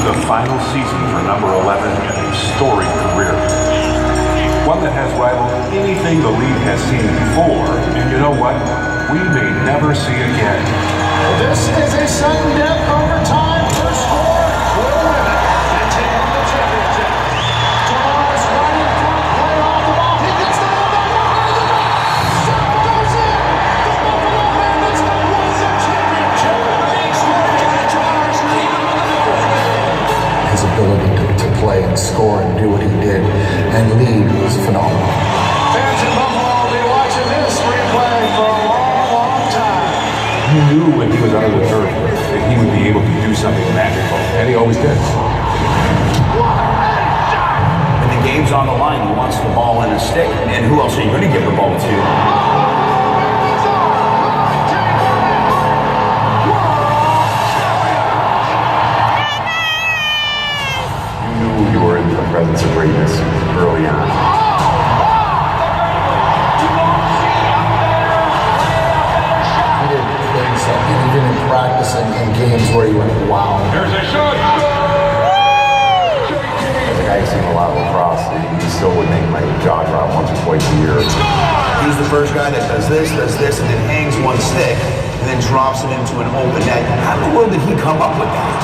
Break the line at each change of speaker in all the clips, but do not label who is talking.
the final season for number 11 in a storied career. One that has rivaled anything the league has seen before, and you know what? We may never see again.
This is a sudden death overtime first score will win it and take home the championship. Tavares right in front, play off the ball. He gets the ball back behind the back. Shot goes in. The Buffalo Bandits have won the championship. Johnny Tavares lead on the board.
His ability to play and score and do what he did and lead was phenomenal.
Fans in Buffalo will be watching this replay for a long time.
He knew when he was under the turf that he would be able to do something magical, and he always did.
When the game's on the line, he wants the ball in a stick. And who else are you going to give the ball to?
You knew you were in the presence of greatness early on.
Even in practicing in games where you went, wow.
There's a shot!
As a guy who's seen a lot of lacrosse, he still would make my jog out once or twice a year.
He's the first guy that does this, and then hangs one stick, and then drops it into an open net. How in the world did he come up with that?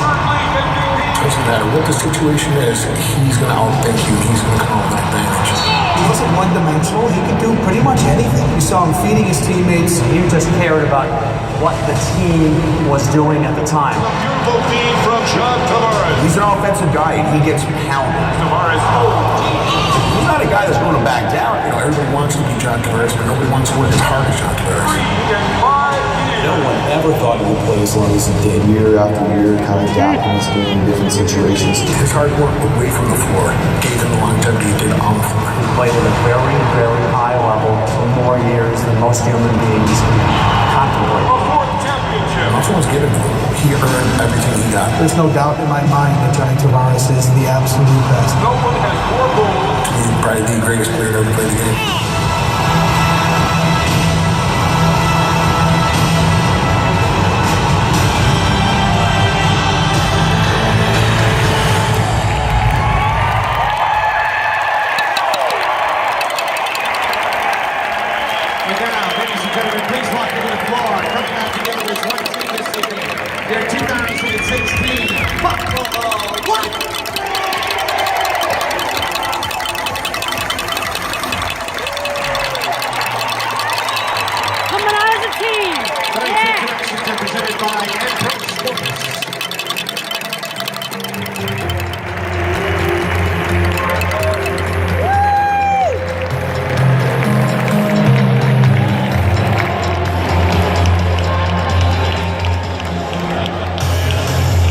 Doesn't matter what the situation is, he's going to outthink you. He's going to come up with an advantage.
He wasn't one-dimensional. He could do pretty much anything. You saw him feeding his teammates.
He just cared about what the team was doing at the time.
A beautiful feed from John Tavares.
He's an offensive guy, and he gets pounded.
Tavares.
He's not a guy that's going to back down.
You know, everybody wants to be John Tavares, but nobody wants to work as hard as John Tavares.
No one ever thought he would play as long as he did, year after year, kind of adapting his game in different situations.
His hard work away from the floor gave him the longevity he did on the floor.
He played at a very, very high level for more years than most human beings can contemplate.
Nothing was given to him. He earned everything he got.
There's no doubt in my mind that Johnny Tavares is the absolute best.
No one has more goals.
To me, probably the greatest player to ever play the game.
Their 2016 Buffalo White.
Coming out as a team.
Today's introductions are presented by Emperor Sports.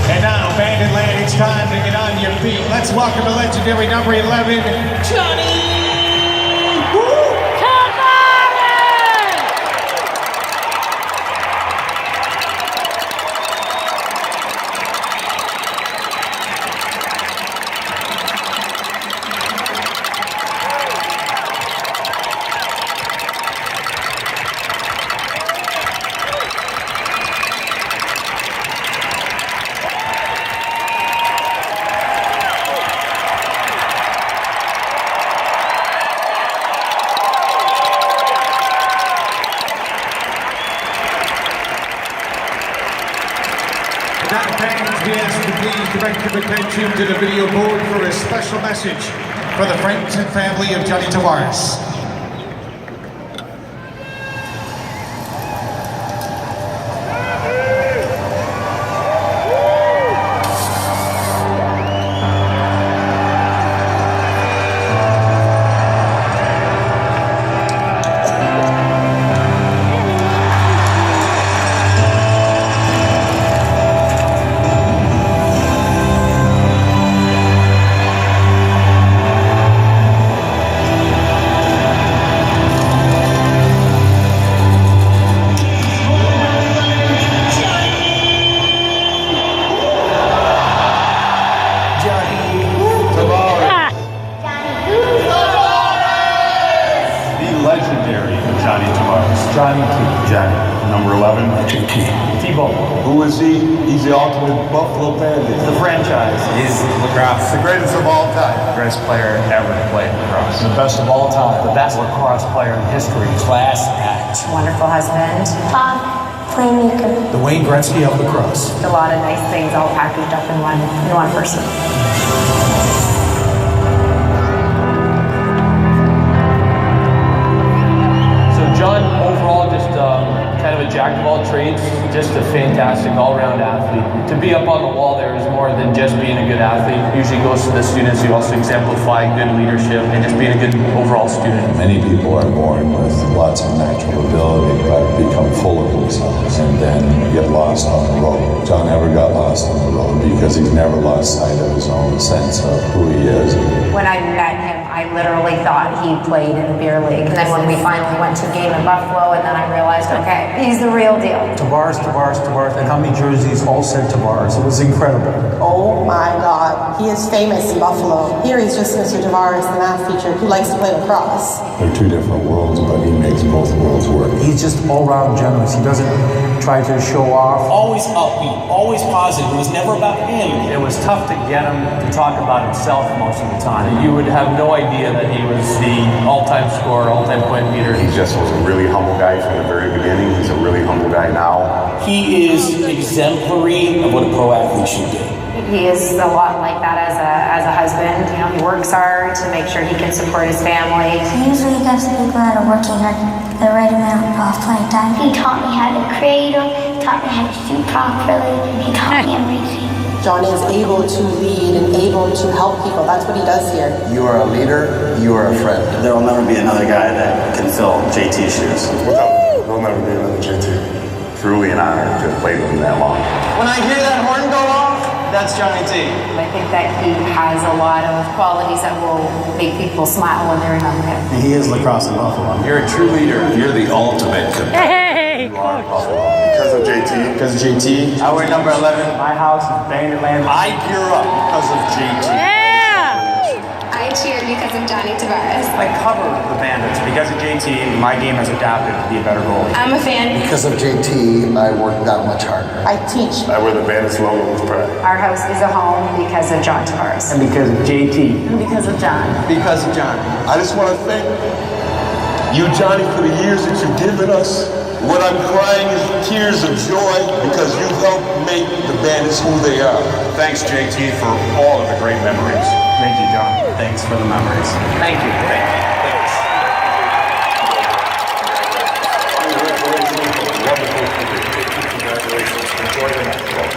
And now, Bandit Land, it's time to get on your feet. Let's welcome the legendary number 11, Johnny we ask you to please direct your attention to the video board for a special message for the friends and family of Johnny Tavares.
Legendary Johnny Tavares. Johnny to Johnny, number
Number 11.
JT.
Tebow.
Who is he? He's the ultimate Buffalo Bandit.
The franchise.
He's Lacrosse.
The greatest of all time.
Greatest player ever to play lacrosse.
The best of all time. The best lacrosse player in history.
Class act.
Wonderful husband.
Playmaker.
The Wayne Gretzky of lacrosse.
A lot of nice things all packaged up in one person.
John, overall, just kind of a jack of all trades, just a fantastic all-around athlete. To be up on the wall there is more than just being a good athlete. Usually goes to the students who also exemplify good leadership and just being a good overall student.
Many people are born with lots of natural ability, but become full of themselves and then get lost on the road. John never got lost on the road because he's never lost sight of his own sense of who he is.
When I met him, I literally thought he played in the beer league. And then when we finally went to a game in Buffalo, and then I realized, okay, he's the real deal.
Tavares, and how many jerseys all said Tavares? It was incredible.
Oh my God. He is famous in Buffalo. Here he's just Mr. Tavares, the math teacher who likes to play lacrosse.
They're two different worlds, but he makes both worlds work.
He's just all-round generous. He doesn't try to show off.
Always upbeat, always positive. It was never about him.
It was tough to get him to talk about himself most of the time.
You would have no idea that he was the all-time scorer, all-time point leader.
He just was a really humble guy from the very beginning. He's a really humble guy now.
He is exemplary of what a pro athlete should do.
He is a lot like that as a husband. You know, he works hard to make sure he can support his family.
He usually gives people that are working hard the right amount of playing time. He taught me how to cradle, taught me how to shoot properly, and he taught me everything. John is able to lead and able to help people. That's what he does here.
You are a leader, you are a friend.
There will never be another guy that can fill JT's shoes.
There'll never be another JT. Truly an honor to have played with him that long.
When I hear that horn go off, that's Johnny T.
I think that he has a lot of qualities that will make people smile when they remember him.
He is lacrosse in Buffalo.
You're a true leader. You're the ultimate competitor.
Hey!
Because of JT.
Because of JT. I wear number 11.
My house is Bandit land.
I gear up because of JT.
I cheer because of Johnny Tavares.
I cover the Bandits. Because of JT, my game has adapted to be a better goalie.
I'm a fan.
Because of JT, I work that much harder.
I teach.
I wear the Bandits logo with pride.
Our house is a home because of John Tavares.
And because of JT.
And because of John.
Because of John.
I just want to thank you, Johnny, for the years that you've given us. What I'm crying is tears of joy because you've helped make the Bandits who they are. Thanks, JT, for all of the great memories.
Thank you, John. Thanks for the memories.
Thank you.
Thanks. Congratulations. Enjoy the next one.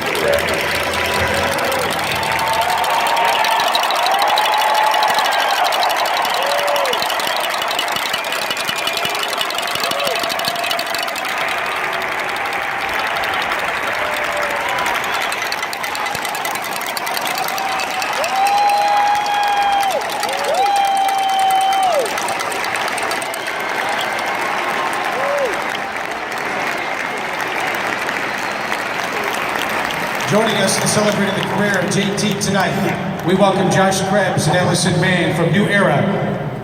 Joining us and celebrating the career of JT tonight, we welcome Josh Krebs and Ellison Mann from New Era,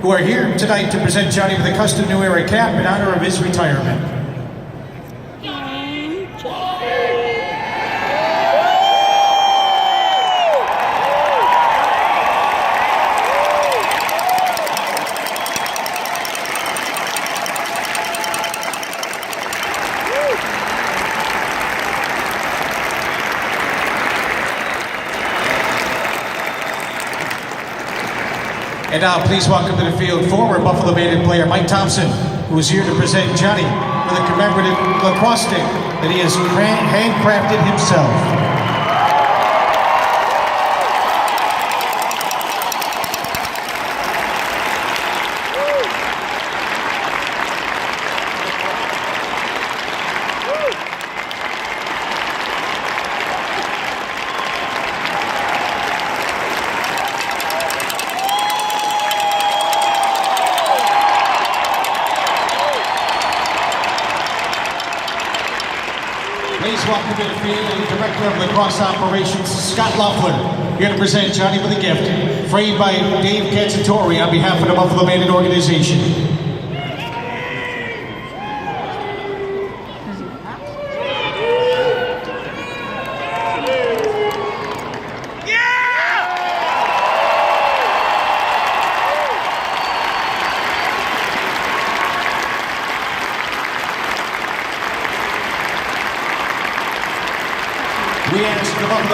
who are here tonight to present Johnny with a custom New Era cap in honor of his retirement. And now, please welcome to the field former Buffalo Bandit player Mike Thompson, who is here to present Johnny with a commemorative lacrosse stick that he has handcrafted himself. Please welcome to the field the Director of Lacrosse Operations, Scott Loeffler, here to present Johnny with a gift, framed by Dave Cacciatore on behalf of the Buffalo Bandit organization.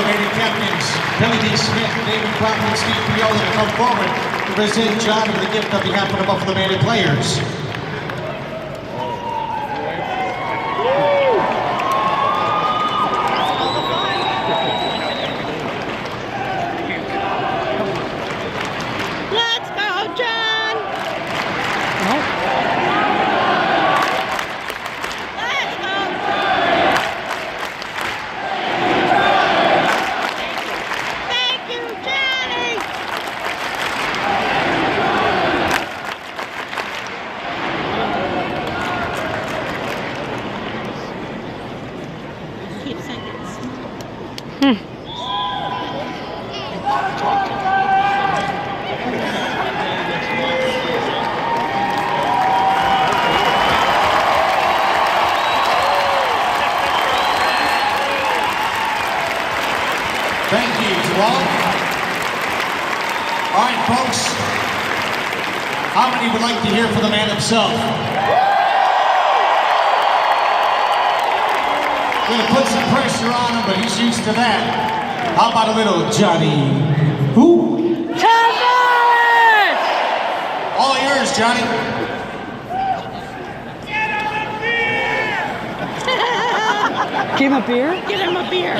elevated captains, Billy D. Smith, David Crawford, and Steve Pioli to come forward to present John with a gift on behalf of the Buffalo Bandit players.
Let's go, John! Let's go! Thank you, Johnny! Keep singing.
Thank you to all. All right, folks. How many would like to hear from the man himself? Gonna put some pressure on him, but he's used to that. How about a little Johnny? Who? All yours, Johnny.
Give him a beer? Get him a beer.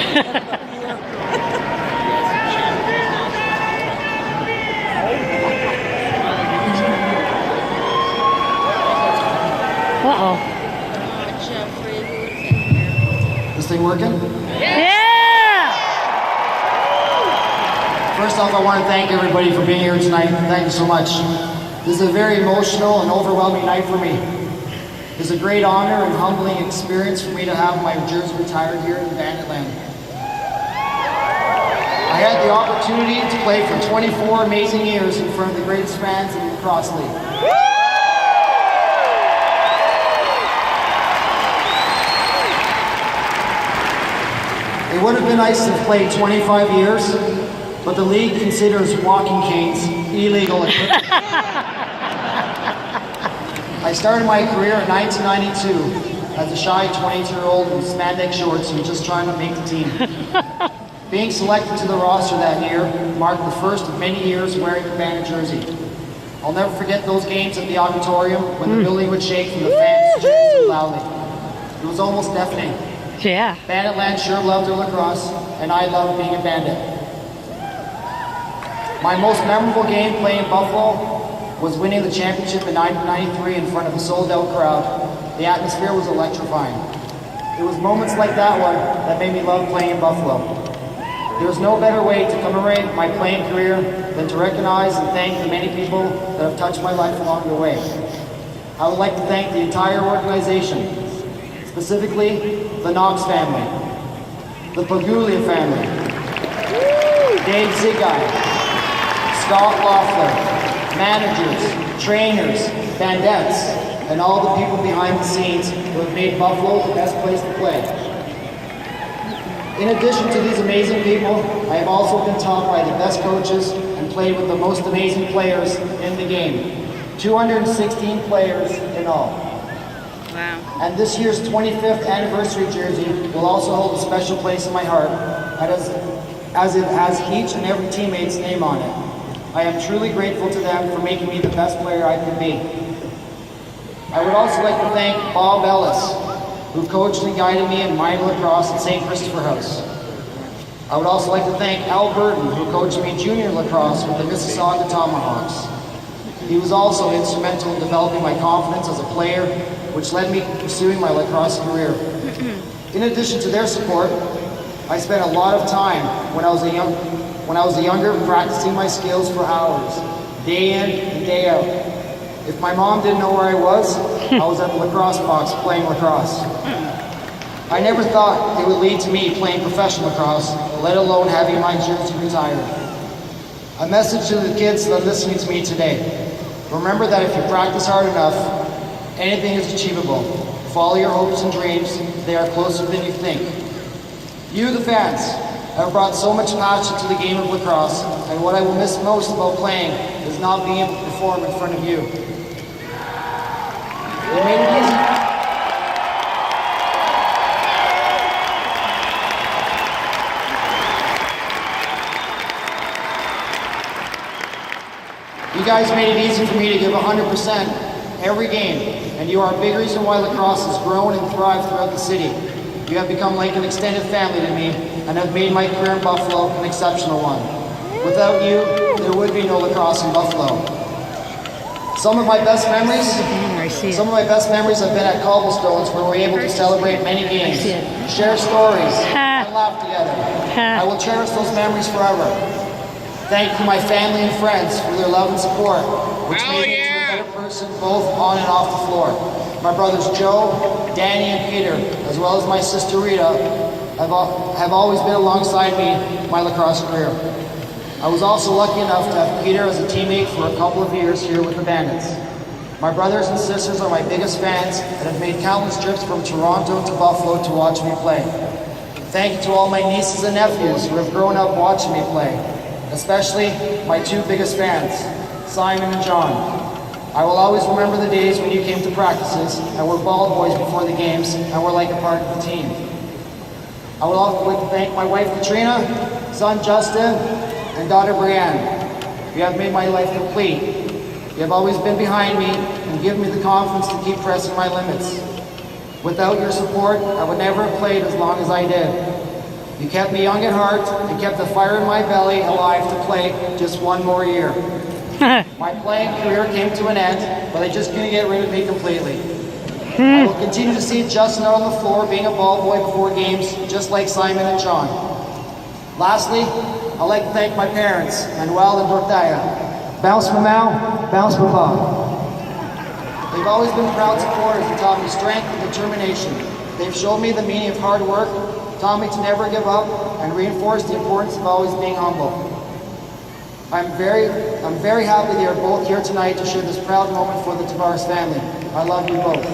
Uh-oh.
This thing working?
Yeah!
First off, I want to thank everybody for being here tonight. Thank you so much. This is a very emotional and overwhelming night for me. It's a great honor and humbling experience for me to have my jersey retired here in Banditland. I had the opportunity to play for 24 amazing years in front of the greatest fans in the Lacrosse League. It would have been nice to have played 25 years, but the league considers walking canes illegal equipment. I started my career in 1992 as a shy 22-year-old in spandex shorts and just trying to make the team. Being selected to the roster that year marked the first of many years wearing the Bandit jersey. I'll never forget those games at the auditorium when the building would shake from the fans cheering so loudly. It was almost deafening.
Yeah.
Banditland sure loved their lacrosse, and I loved being a Bandit. My most memorable game playing Buffalo was winning the championship in 1993 in front of a sold-out crowd. The atmosphere was electrifying. It was moments like that one that made me love playing in Buffalo. There is no better way to commemorate my playing career than to recognize and thank the many people that have touched my life along the way. I would like to thank the entire organization, specifically the Knox family, the Paguglia family, Dave Zigai, Scott Loeffler, managers, trainers, Bandits, and all the people behind the scenes who have made Buffalo the best place to play. In addition to these amazing people, I have also been taught by the best coaches and played with the most amazing players in the game. 216 players in all.
Wow.
And this year's 25th anniversary jersey will also hold a special place in my heart, as it has each and every teammate's name on it. I am truly grateful to them for making me the best player I could be. I would also like to thank Bob Ellis, who coached and guided me in minor lacrosse at St. Christopher House. I would also like to thank Al Burton, who coached me junior lacrosse with the Mississauga Tomahawks. He was also instrumental in developing my confidence as a player, which led me to pursuing my lacrosse career. In addition to their support, I spent a lot of time when I was younger practicing my skills for hours, day in and day out. If my mom didn't know where I was at the lacrosse box playing lacrosse. I never thought it would lead to me playing professional lacrosse, let alone having my jersey retired. A message to the kids that are listening to me today. Remember that if you practice hard enough, anything is achievable. Follow your hopes and dreams, they are closer than you think. You, the fans, have brought so much passion to the game of lacrosse, and what I will miss most about playing is not being able to perform in front of you. It made it easy. You guys made it easy for me to give 100% every game, and you are a big reason why lacrosse has grown and thrived throughout the city. You have become like an extended family to me, and have made my career in Buffalo an exceptional one. Without you, there would be no lacrosse in Buffalo. Some of my best memories have been at Cobblestones, where we were able to celebrate many games, share stories, and laugh together. I will cherish those memories forever. Thank you to my family and friends for their love and support, which made me into a better person both on and off the floor. My brothers Joe, Danny, and Peter, as well as my sister Rita, have always been alongside me in my lacrosse career. I was also lucky enough to have Peter as a teammate for a couple of years here with the Bandits. My brothers and sisters are my biggest fans and have made countless trips from Toronto to Buffalo to watch me play. Thank you to all my nieces and nephews who have grown up watching me play, especially my two biggest fans, Simon and John. I will always remember the days when you came to practices and were ball boys before the games and were like a part of the team. I would also like to thank my wife Katrina, son Justin, and daughter Brianne. You have made my life complete. You have always been behind me and given me the confidence to keep pressing my limits. Without your support, I would never have played as long as I did. You kept me young at heart and kept the fire in my belly alive to play just one more year. My playing career came to an end, but I just couldn't get rid of me completely. I will continue to see Justin out on the floor being a ball boy before games, just like Simon and John. Lastly, I'd like to thank my parents, Manuel and Dorotaya. Bounce Mamau, bounce Papa. They've always been proud supporters and taught me strength and determination. They've shown me the meaning of hard work, taught me to never give up, and reinforced the importance of always being humble. I'm very happy they are both here tonight to share this proud moment for the Tavares family. I love you both.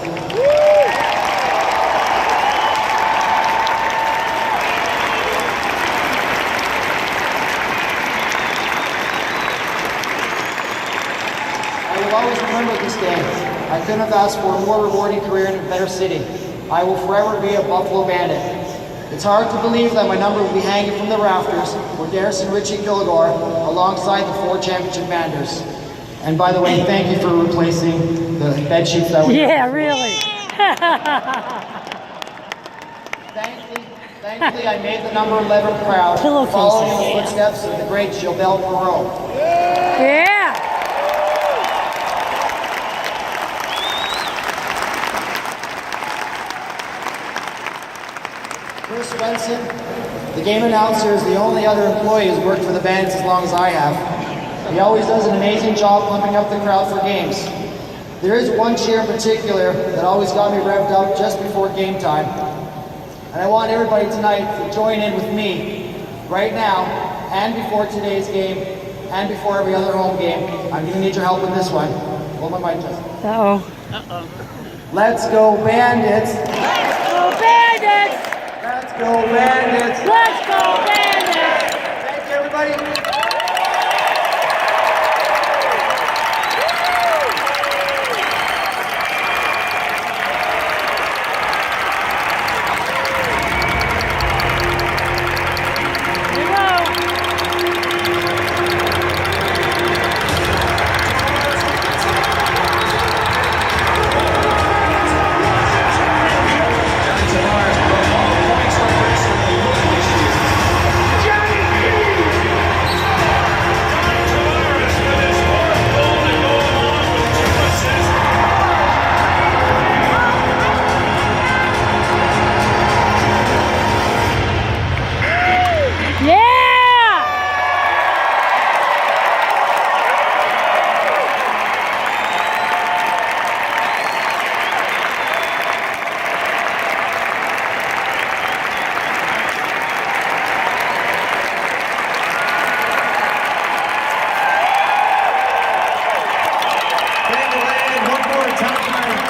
I will always remember this day. I couldn't have asked for a more rewarding career in a better city. I will forever be a Buffalo Bandit. It's hard to believe that my number will be hanging from the rafters with Darius and Richie Kilgore alongside the 4 championship banders. And by the way, thank you for replacing the bed sheets that were
really.
Thankfully, I made the number 11 proud, following in the footsteps of the great Gilbert Perreault.
Yeah!
Bruce Benson, the game announcer, is the only other employee who's worked for the Bandits as long as I have. He always does an amazing job pumping up the crowd for games. There is one cheer in particular that always got me revved up just before game time. And I want everybody tonight to join in with me right now and before today's game and before every other home game. I'm going to need your help with this one. Hold my mic, Justin.
Uh-oh.
Let's go Bandits!
Let's go Bandits!
Let's go Bandits!
Let's go Bandits!
Thank you, everybody.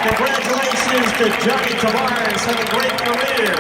Congratulations to Johnny Tavares. Have a great career.